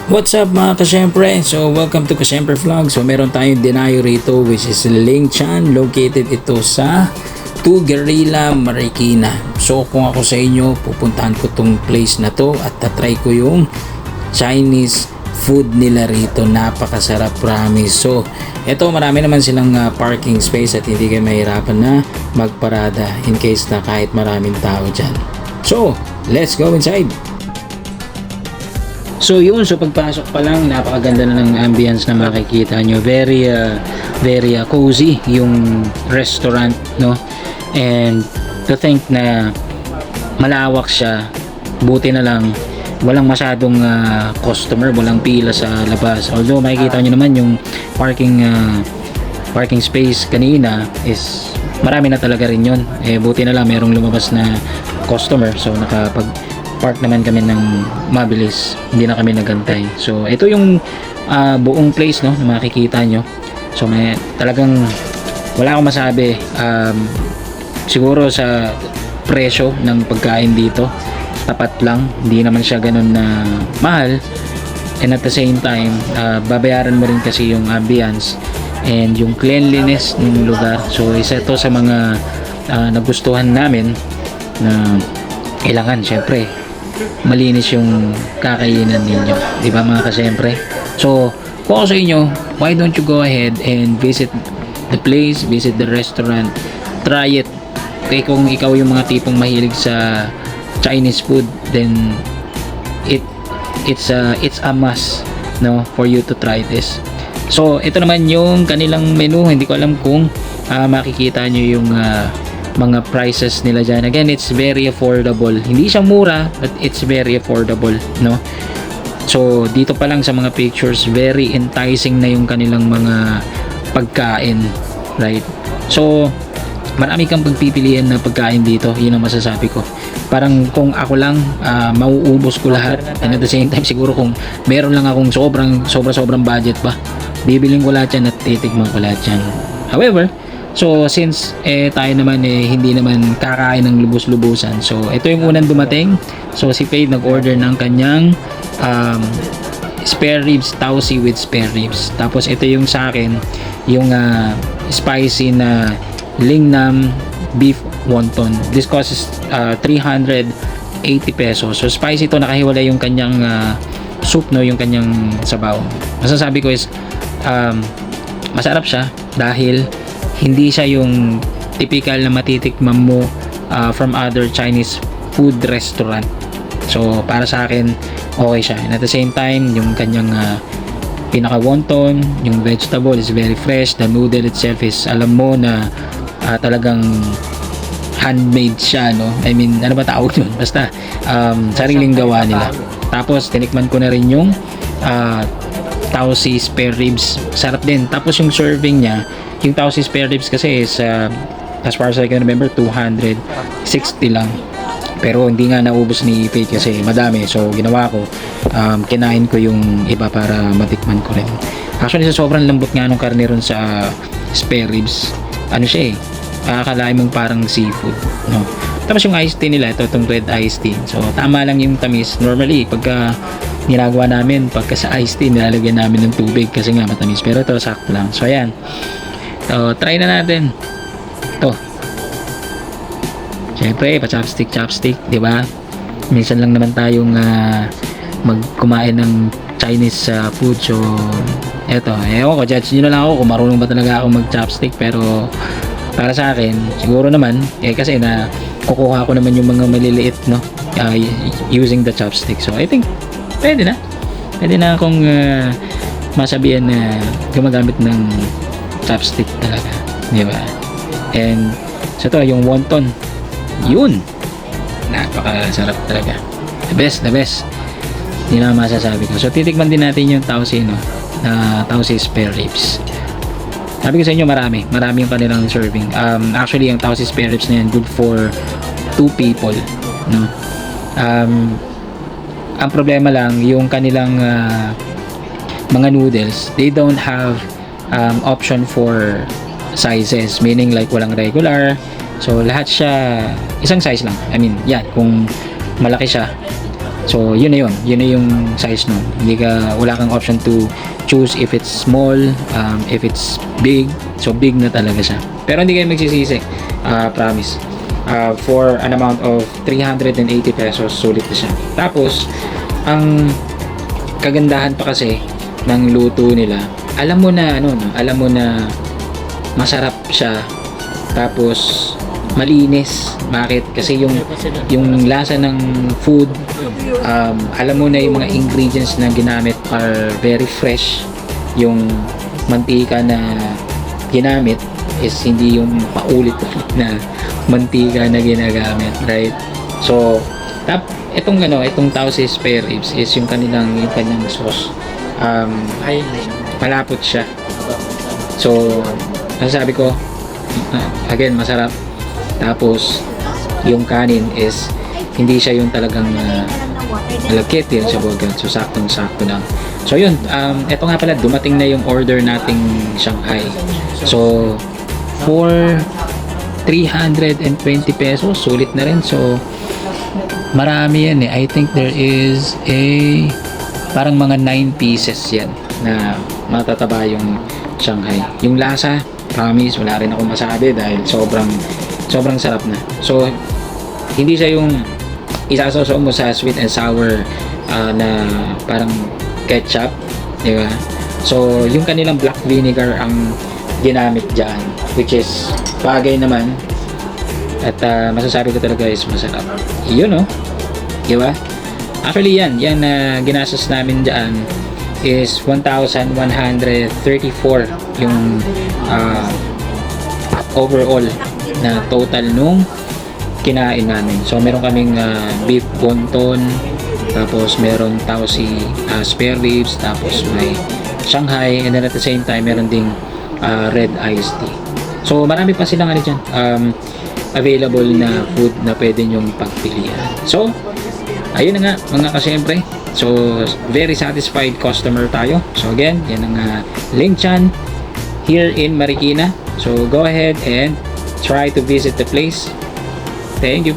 What's up mga kasyempre? So welcome to Kasyempre Vlog. So meron tayong denayo rito which is Ling Chan. Located ito sa Guerrilla, Marikina. So kung ako sa inyo, pupuntahan ko tong place na to at tatry ko yung Chinese food nila rito. Napakasarap, promise. So ito, marami naman silang parking space at hindi kayo mahirapan na magparada in case na kahit maraming tao dyan. So let's go inside. So yun, so pagpasok pa lang, napakaganda na ng ambience na makikita nyo. Very cozy yung restaurant, no? And to think na malawak siya, buti na lang walang masyadong customer, walang pila sa labas. Although makikita nyo naman yung parking space kanina is marami na talaga rin yun. Buti na lang merong lumabas na customer, so park naman kami ng mabilis, hindi na kami nagantay. So ito yung buong place, no, na makikita nyo. So may talagang wala akong masabi. Siguro sa presyo ng pagkain dito, tapat lang, hindi naman siya ganun na mahal, and at the same time babayaran mo rin kasi yung ambience and yung cleanliness ng lugar. So isa ito sa mga nagustuhan namin, na kailangan syempre malinis yung kakainan ninyo, di ba mga kasyempre? So kung ako sa inyo, why don't you go ahead and visit the place, visit the restaurant, try it. Okay, kung ikaw yung mga tipong mahilig sa Chinese food, then it's a must, no, for you to try this. So ito naman yung kanilang menu. Hindi ko alam kung makikita nyo yung mga prices nila dyan. Again, it's very affordable. Hindi siya mura, but it's very affordable, no? So dito pa lang sa mga pictures, very enticing na yung kanilang mga pagkain, right? So marami kang pagpipilian na pagkain dito, yun ang masasabi ko. Parang kung ako lang, mauubos ko lahat, and at the same time siguro kung meron lang akong sobrang budget pa, bibiling ko lahat yan at titikman ko lahat yan. However, so since tayo naman hindi naman kakain ng lubos-lubusan, so ito yung unang dumating. So si Faye nag-order ng kanyang spare ribs, tausi with spare ribs. Tapos ito yung sa akin, yung spicy na lingnam beef wonton. This costs 380 pesos. So spicy to, nakahiwalay yung kanyang soup, no, yung kanyang sabaw. Masasabi ko is masarap siya dahil hindi siya yung typical na matitikman mo from other Chinese food restaurant. So para sa akin, okay siya. And at the same time, yung kanyang pinaka wonton, yung vegetable is very fresh. The noodle itself is, alam mo na talagang handmade siya, no? I mean, ano ba tawag yun? Basta sariling gawa nila. Tapos tinikman ko na rin yung tausi spare ribs. Sarap din. Tapos yung serving niya, yung tausi spare ribs kasi is as far as I can remember, 260 lang. Pero hindi nga naubos ni Faith kasi madami. So ginawa ko, kinain ko yung iba para matikman ko rin. Actually, sa sobrang lambot nga nung karne ron sa spare ribs, ano siya akalain mong parang seafood, no? Tapos yung iced tea nila, ito itong red iced tea. So tama lang yung tamis. Normally pagka ginagawa namin, pagka sa iced tea nilalagyan namin ng tubig kasi nga matamis, pero ito sakto lang. So ayan, so try na natin ito. Syempre pa chopstick, di ba? Minsan lang naman tayong magkumain ng Chinese food. So eto, ewan ko, judge nyo na lang ako kung marunong ba talaga ako mag chopstick. Pero para sa akin, siguro naman kasi na kukuha ko naman yung mga maliliit, no, using the chopstick. So I think pwede na akong masabihan na gumagamit ng chopstick talaga, di ba? And so ito yung wonton, yun, napakasarap talaga, the best, hindi na masasabi ko. So titikman din natin yung tausi, no, na tausi spare ribs. Sabi ko sa inyo, marami yung kanilang serving. Actually yung tausi spare ribs na yan, good for 2 people, no. Ang problema lang yung kanilang mga noodles, they don't have option for sizes, meaning like walang regular. So lahat siya isang size lang. I mean, yan, kung malaki siya, So, yun na yun. Yun na yung size nun. Wala kang option to choose if it's small, if it's big. So, big na talaga siya. Pero hindi kayo magsisisi. Promise. For an amount of 380 pesos, sulit na siya. Tapos, ang kagandahan pa kasi ng luto nila, alam mo na, alam mo na masarap siya. Tapos, malinis. Bakit? Kasi yung lasa ng food, alam mo na yung mga ingredients na ginamit are very fresh. Yung mantika na ginamit is hindi yung paulit-ulit na mantika na ginagamit, right? So, itong Tausi spare ribs is yung kanyang sauce. Malapot siya. So, nasasabi ko, again, masarap. Tapos, yung kanin is hindi siya yung talagang malagkit yun sa burger. So, saktong-sakto lang. So, yun. Ito nga pala, dumating na yung order nating Shanghai. So, for 320 pesos, sulit na rin. So, marami yan eh. I think there is parang mga 9 pieces yan na matataba yung Shanghai. Yung lasa, promise, wala rin ako masabi dahil sobrang sarap na. So, hindi siya yung isasaw mo sa sweet and sour na parang ketchup, di ba? So, yung kanilang black vinegar ang ginamit dyan, which is bagay naman. At masasabi ko talaga is masarap. Yun, no? Di ba? Actually, yan na ginastos namin dyan is 1,134 yung overall na total nung kinain namin. So, meron kaming beef wonton, tapos merong Tausi spare ribs, tapos may Shanghai, and then at the same time, meron ding red iced tea. So, marami pa silang dyan, available na food na pwede nyong pagpilian. So, ayun na nga, mga kasyempre. So, very satisfied customer tayo. So, again, yan ang Ling Chan here in Marikina. So, go ahead and try to visit the place. Thank you.